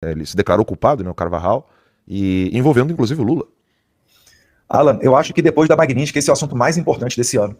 Ele se declarou culpado, né, o Carvajal, e envolvendo inclusive o Lula. Alan, eu acho que depois da Magnitsky esse é o assunto mais importante desse ano,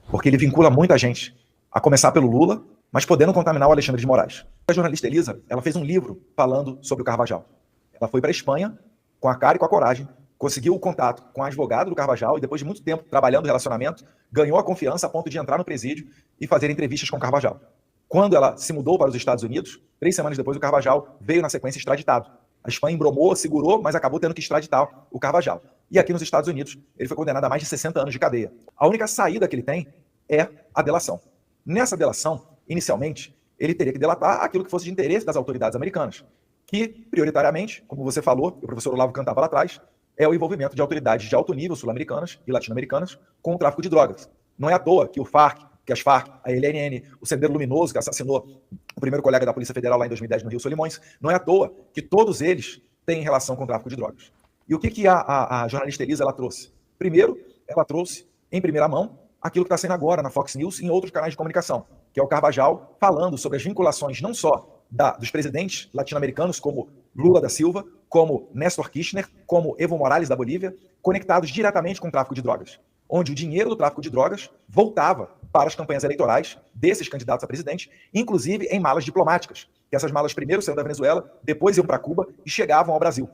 porque ele vincula muita gente, a começar pelo Lula, mas podendo contaminar o Alexandre de Moraes. A jornalista Elisa, ela fez um livro falando sobre o Carvajal. Ela foi para a Espanha com a cara e com a coragem, conseguiu o contato com a advogada do Carvajal e depois de muito tempo trabalhando no relacionamento, ganhou a confiança a ponto de entrar no presídio e fazer entrevistas com o Carvajal. Quando ela se mudou para os Estados Unidos, 3 semanas depois o Carvajal veio na sequência extraditado. A Espanha embromou, segurou, mas acabou tendo que extraditar o Carvajal. E aqui nos Estados Unidos, ele foi condenado a mais de 60 anos de cadeia. A única saída que ele tem é a delação. Nessa delação, inicialmente, ele teria que delatar aquilo que fosse de interesse das autoridades americanas, que, prioritariamente, como você falou, e o professor Olavo cantava lá atrás, é o envolvimento de autoridades de alto nível sul-americanas e latino-americanas com o tráfico de drogas. Não é à toa que as Farc, a LNN, o Sendero Luminoso, que assassinou o primeiro colega da Polícia Federal lá em 2010 no Rio Solimões, não é à toa que todos eles têm relação com o tráfico de drogas. E o que a jornalista Elisa ela trouxe? Primeiro, ela trouxe, em primeira mão, aquilo que está sendo agora na Fox News e em outros canais de comunicação, que é o Carvajal falando sobre as vinculações não só dos presidentes latino-americanos, como Lula da Silva, como Néstor Kirchner, como Evo Morales da Bolívia, conectados diretamente com o tráfico de drogas, onde o dinheiro do tráfico de drogas voltava para as campanhas eleitorais desses candidatos a presidente, inclusive em malas diplomáticas, que essas malas primeiro saíam da Venezuela, depois iam para Cuba e chegavam ao Brasil.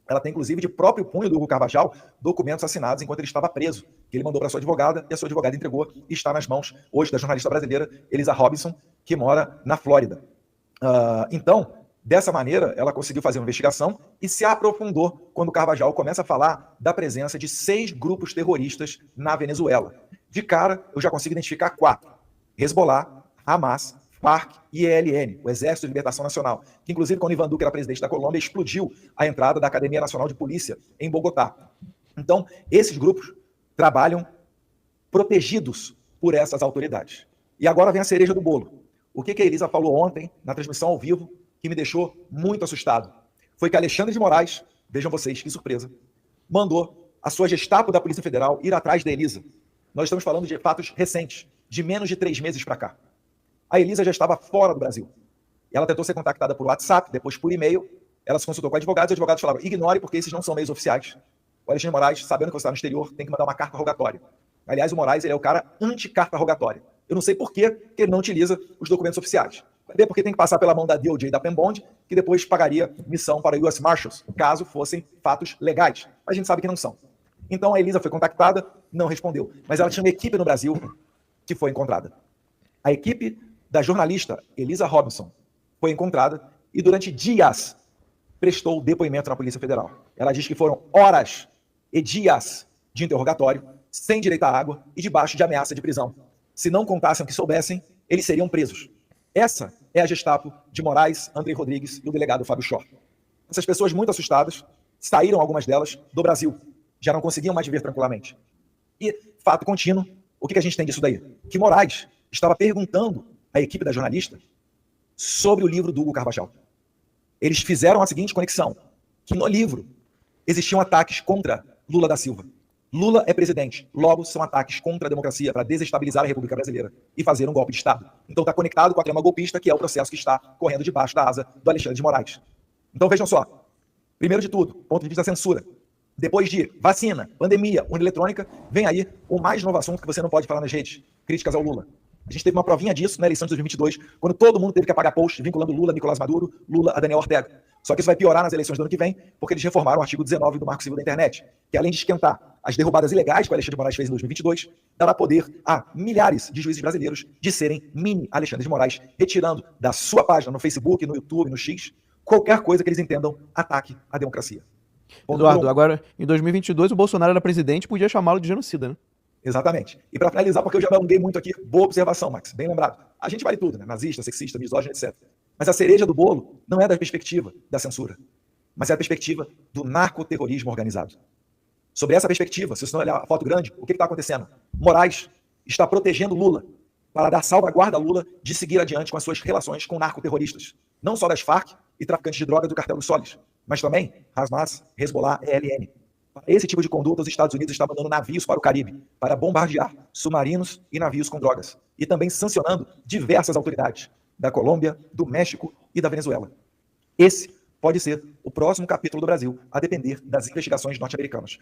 Ela tem, inclusive, de próprio punho do Hugo Carvajal, documentos assinados enquanto ele estava preso, que ele mandou para sua advogada, e a sua advogada entregou e está nas mãos, hoje, da jornalista brasileira Elisa Robinson, que mora na Flórida. Então, dessa maneira, ela conseguiu fazer uma investigação e se aprofundou quando o Carvajal começa a falar da presença de 6 grupos terroristas na Venezuela. De cara, eu já consigo identificar 4. Hezbollah, Hamas, Farc e ELN, o Exército de Libertação Nacional, que inclusive quando Ivan Duque era presidente da Colômbia, explodiu a entrada da Academia Nacional de Polícia em Bogotá. Então, esses grupos trabalham protegidos por essas autoridades. E agora vem a cereja do bolo. O que a Elisa falou ontem, na transmissão ao vivo, que me deixou muito assustado, foi que Alexandre de Moraes, vejam vocês, que surpresa, mandou a sua Gestapo da Polícia Federal ir atrás da Elisa. Nós estamos falando de fatos recentes, de menos de 3 meses para cá. A Elisa já estava fora do Brasil. Ela tentou ser contactada por WhatsApp, depois por e-mail. Ela se consultou com advogados e os advogados falaram: ignore, porque esses não são meios oficiais. O Alexandre de Moraes, sabendo que você está no exterior, tem que mandar uma carta rogatória. Aliás, o Moraes ele é o cara anti-carta rogatória. Eu não sei por que ele não utiliza os documentos oficiais. Vai ver porque tem que passar pela mão da DOJ e da Penn Bond, que depois pagaria missão para US Marshals, caso fossem fatos legais. Mas a gente sabe que não são. Então a Elisa foi contactada, não respondeu. Mas ela tinha uma equipe no Brasil que foi encontrada. A equipe da jornalista Elisa Robinson foi encontrada e durante dias prestou depoimento na Polícia Federal. Ela diz que foram horas e dias de interrogatório, sem direito à água e debaixo de ameaça de prisão. Se não contassem o que soubessem, eles seriam presos. Essa é a Gestapo de Moraes, Andrei Rodrigues e o delegado Fábio Schor. Essas pessoas muito assustadas, saíram algumas delas do Brasil. Já não conseguiam mais viver tranquilamente. E, fato contínuo, o que a gente tem disso daí? Que Moraes estava perguntando à equipe da jornalista sobre o livro do Hugo Carvajal. Eles fizeram a seguinte conexão, que no livro existiam ataques contra Lula da Silva. Lula é presidente, logo são ataques contra a democracia para desestabilizar a República Brasileira e fazer um golpe de Estado. Então está conectado com a trama golpista, que é o processo que está correndo debaixo da asa do Alexandre de Moraes. Então vejam só, primeiro de tudo, ponto de vista da censura. Depois de vacina, pandemia, urna eletrônica, vem aí o mais novo assunto que você não pode falar nas redes, críticas ao Lula. A gente teve uma provinha disso na eleição de 2022, quando todo mundo teve que apagar post vinculando Lula a Nicolás Maduro, Lula a Daniel Ortega. Só que isso vai piorar nas eleições do ano que vem, porque eles reformaram o artigo 19 do Marco Civil da Internet, que além de esquentar as derrubadas ilegais que o Alexandre de Moraes fez em 2022, dará poder a milhares de juízes brasileiros de serem mini Alexandre de Moraes, retirando da sua página no Facebook, no YouTube, no X, qualquer coisa que eles entendam ataque à democracia. Eduardo, agora em 2022 o Bolsonaro era presidente, podia chamá-lo de genocida, né? Exatamente. E para finalizar, porque eu já me alonguei muito aqui, boa observação, Max, bem lembrado. A gente vale tudo, né? Nazista, sexista, misógino, etc. Mas a cereja do bolo não é da perspectiva da censura, mas é a perspectiva do narcoterrorismo organizado. Sobre essa perspectiva, se você não olhar a foto grande, o que está acontecendo? Moraes está protegendo Lula para dar salvaguarda a Lula de seguir adiante com as suas relações com narcoterroristas. Não só das Farc e traficantes de drogas do cartel dos Soles, mas também Hamas, Hezbollah, ELN. Para esse tipo de conduta, os Estados Unidos estão mandando navios para o Caribe, para bombardear submarinos e navios com drogas. E também sancionando diversas autoridades da Colômbia, do México e da Venezuela. Esse pode ser o próximo capítulo do Brasil, a depender das investigações norte-americanas.